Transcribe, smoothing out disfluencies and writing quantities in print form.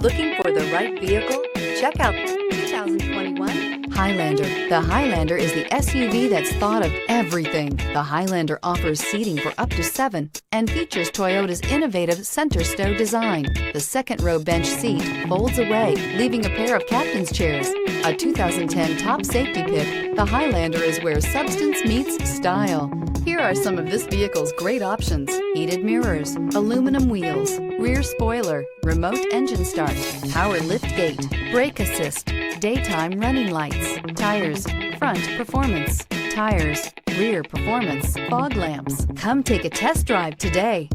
Looking for the right vehicle? Check out the 2021 Highlander. The Highlander is the SUV that's thought of everything. The Highlander offers seating for up to 7 and features Toyota's innovative center stow design. The second row bench seat folds away, leaving a pair of captain's chairs. A 2010 top safety pick, the Highlander is where substance meets style. Here are some of this vehicle's great options: heated mirrors, aluminum wheels, rear spoiler, remote engine start, power lift gate, brake assist, daytime running lights, tires, front performance, tires, rear performance, fog lamps. Come take a test drive today.